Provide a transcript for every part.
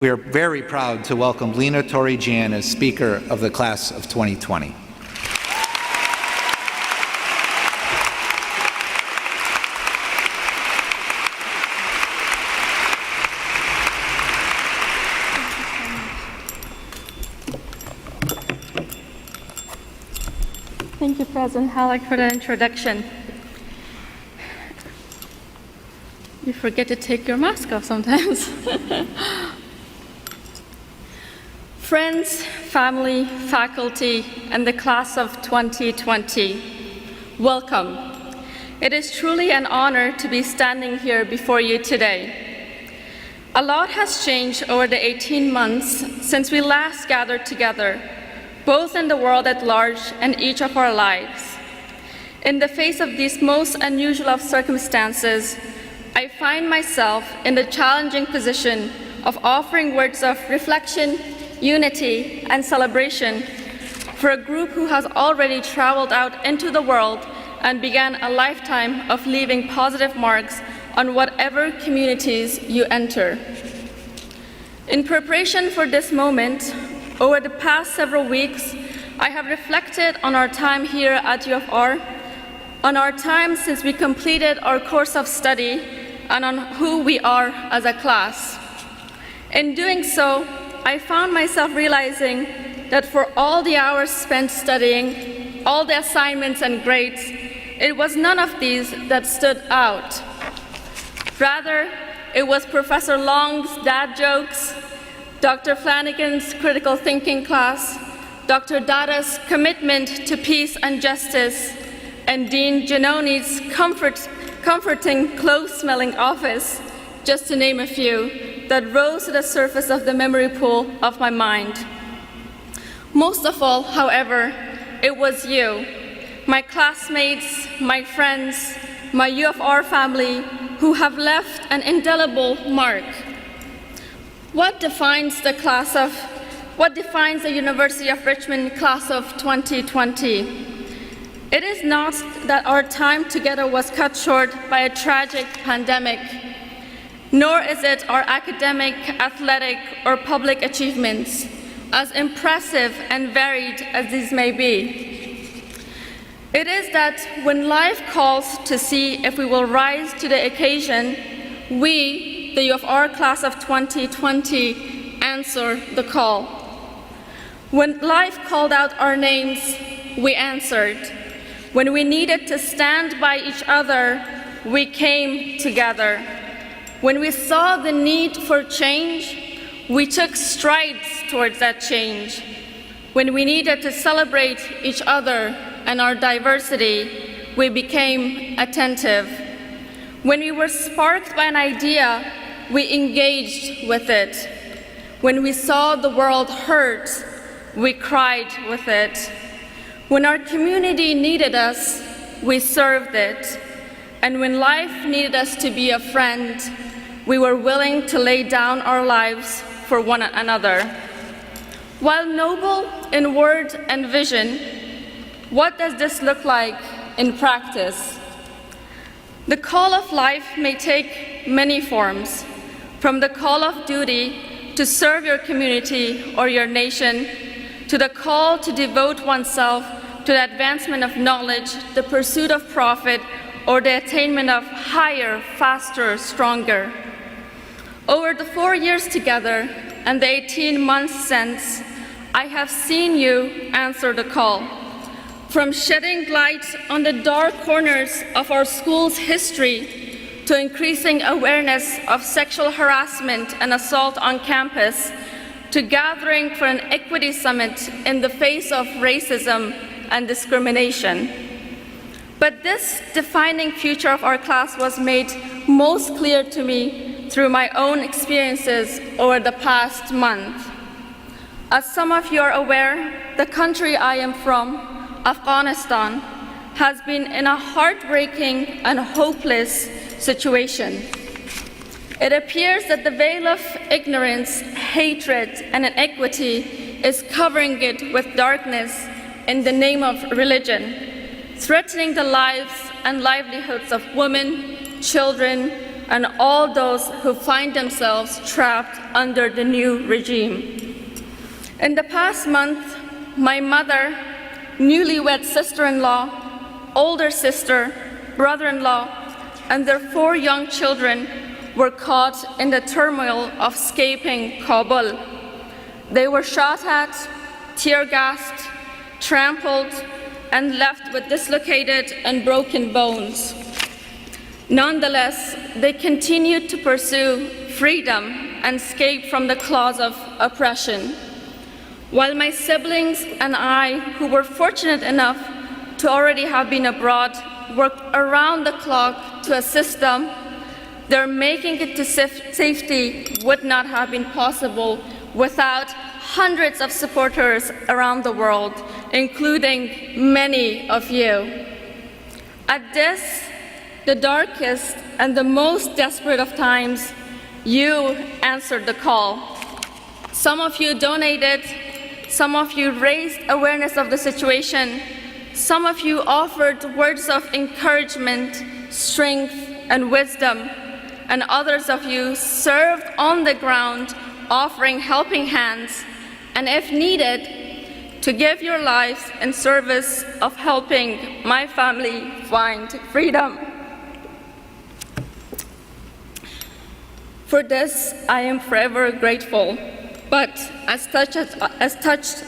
We are very proud to welcome Lina Tori Jan as Speaker of the Class of 2020. Thank you, President Hallock, for the introduction. You forget to take your mask off sometimes. Friends, family, faculty, and the class of 2020, welcome. It is truly an honor to be standing here before you today. A lot has changed over the 18 months since we last gathered together, both in the world at large and each of our lives. In the face of these most unusual of circumstances, I find myself in the challenging position of offering words of reflection, unity, and celebration for a group who has already traveled out into the world and began a lifetime of leaving positive marks on whatever communities you enter. In preparation for this moment, over the past several weeks, I have reflected on our time here at U of R, on our time since we completed our course of study, and on who we are as a class. In doing so, I found myself realizing that for all the hours spent studying, all the assignments and grades, it was none of these that stood out. Rather, it was Professor Long's dad jokes, Dr. Flanagan's critical thinking class, Dr. Dada's commitment to peace and justice, and Dean Giannoni's comforting clove-smelling office, just to name a few, that rose to the surface of the memory pool of my mind. Most of all, however, it was you, my classmates, my friends, my U of R family, who have left an indelible mark. What defines the University of Richmond class of 2020? It is not that our time together was cut short by a tragic pandemic, nor is it our academic, athletic, or public achievements, as impressive and varied as these may be. It is that when life calls to see if we will rise to the occasion, we, the U of R class of 2020, answer the call. When life called out our names, we answered. When we needed to stand by each other, we came together. When we saw the need for change, we took strides towards that change. When we needed to celebrate each other and our diversity, we became attentive. When we were sparked by an idea, we engaged with it. When we saw the world hurt, we cried with it. When our community needed us, we served it. And when life needed us to be a friend, we were willing to lay down our lives for one another. While noble in word and vision, what does this look like in practice? The call of life may take many forms, from the call of duty to serve your community or your nation, to the call to devote oneself to the advancement of knowledge, the pursuit of profit, or the attainment of higher, faster, stronger. Over the 4 years together and the 18 months since, I have seen you answer the call. From shedding light on the dark corners of our school's history to increasing awareness of sexual harassment and assault on campus, to gathering for an equity summit in the face of racism and discrimination. But this defining future of our class was made most clear to me through my own experiences over the past month. As some of you are aware, the country I am from, Afghanistan, has been in a heartbreaking and hopeless situation. It appears that the veil of ignorance, hatred, and inequity is covering it with darkness in the name of religion, threatening the lives and livelihoods of women, children, and all those who find themselves trapped under the new regime. In the past month, my mother, newlywed sister-in-law, older sister, brother-in-law, and their 4 young children were caught in the turmoil of escaping Kabul. They were shot at, tear-gassed, trampled, and left with dislocated and broken bones. Nonetheless, they continued to pursue freedom and escape from the claws of oppression. While my siblings and I, who were fortunate enough to already have been abroad, worked around the clock to assist them, their making it to safety would not have been possible without hundreds of supporters around the world, including many of you. At this, the darkest and the most desperate of times, you answered the call. Some of you donated, some of you raised awareness of the situation, some of you offered words of encouragement, strength, and wisdom, and others of you served on the ground, offering helping hands, and if needed, to give your lives in service of helping my family find freedom. For this, I am forever grateful, but as touched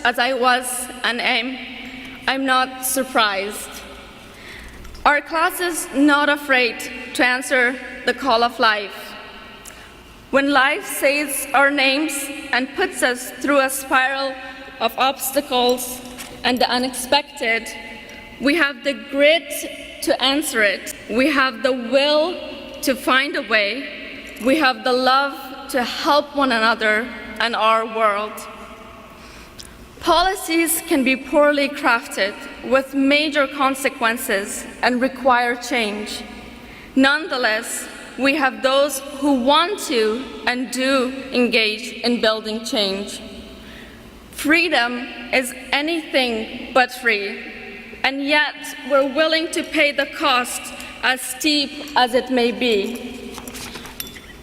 as I was and am, I'm not surprised. Our class is not afraid to answer the call of life. When life says our names and puts us through a spiral of obstacles and the unexpected, we have the grit to answer it. We have the will to find a way. We have the love to help one another and our world. Policies can be poorly crafted with major consequences and require change. Nonetheless, we have those who want to and do engage in building change. Freedom is anything but free, and yet we're willing to pay the cost, as steep as it may be.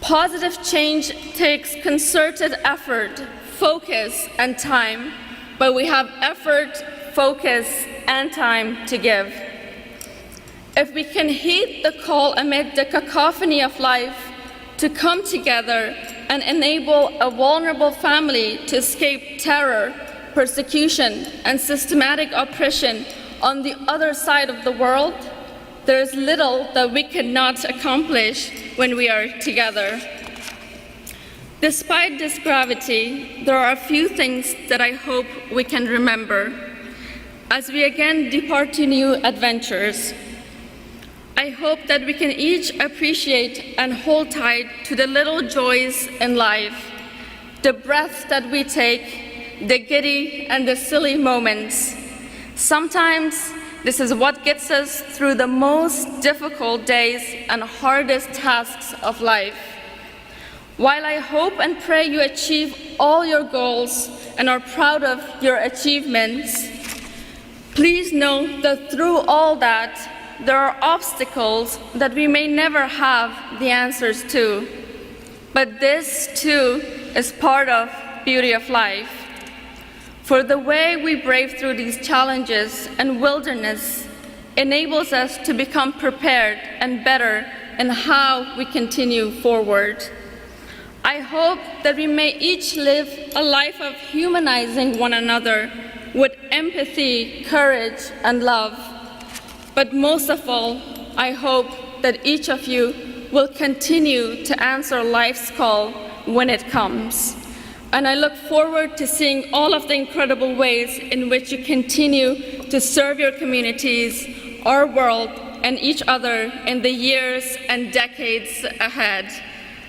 Positive change takes concerted effort, focus, and time, but we have effort, focus, and time to give. If we can heed the call amid the cacophony of life to come together and enable a vulnerable family to escape terror, persecution, and systematic oppression on the other side of the world, there is little that we cannot accomplish when we are together. Despite this gravity, there are a few things that I hope we can remember as we again depart to new adventures. I hope that we can each appreciate and hold tight to the little joys in life, the breaths that we take, the giddy and the silly moments. Sometimes this is what gets us through the most difficult days and hardest tasks of life. While I hope and pray you achieve all your goals and are proud of your achievements, please know that through all that, there are obstacles that we may never have the answers to. But this, too, is part of beauty of life. For the way we brave through these challenges and wilderness enables us to become prepared and better in how we continue forward. I hope that we may each live a life of humanizing one another with empathy, courage, and love. But most of all, I hope that each of you will continue to answer life's call when it comes. And I look forward to seeing all of the incredible ways in which you continue to serve your communities, our world, and each other in the years and decades ahead.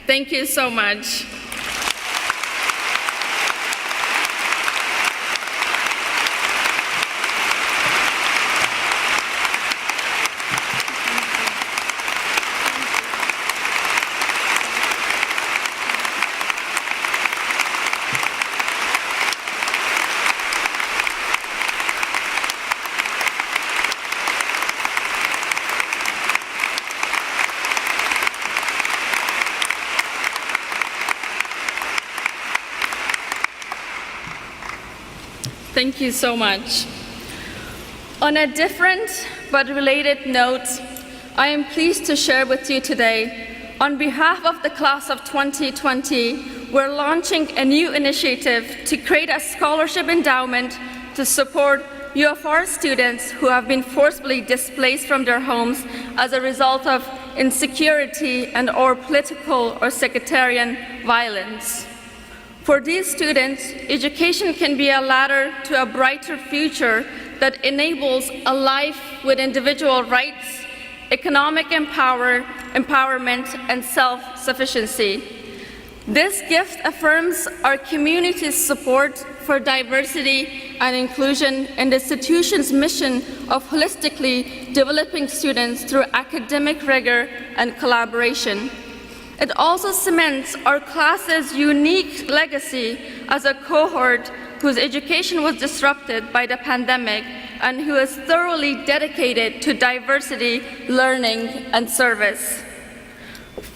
Thank you so much. Thank you so much. On a different but related note, I am pleased to share with you today, on behalf of the class of 2020, we're launching a new initiative to create a scholarship endowment to support UFR students who have been forcibly displaced from their homes as a result of insecurity and/or political or sectarian violence. For these students, education can be a ladder to a brighter future that enables a life with individual rights, economic empowerment, and self-sufficiency. This gift affirms our community's support for diversity and inclusion in the institution's mission of holistically developing students through academic rigor and collaboration. It also cements our class's unique legacy as a cohort whose education was disrupted by the pandemic and who is thoroughly dedicated to diversity, learning, and service.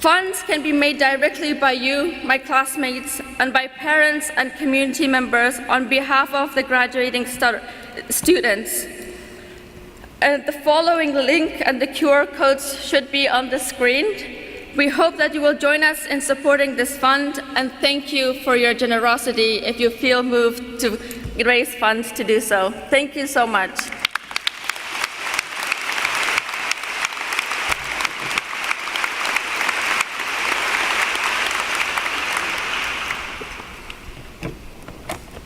Funds can be made directly by you, my classmates, and by parents and community members on behalf of the graduating students. The following link and the QR codes should be on the screen. We hope that you will join us in supporting this fund, and thank you for your generosity if you feel moved to raise funds to do so. Thank you so much.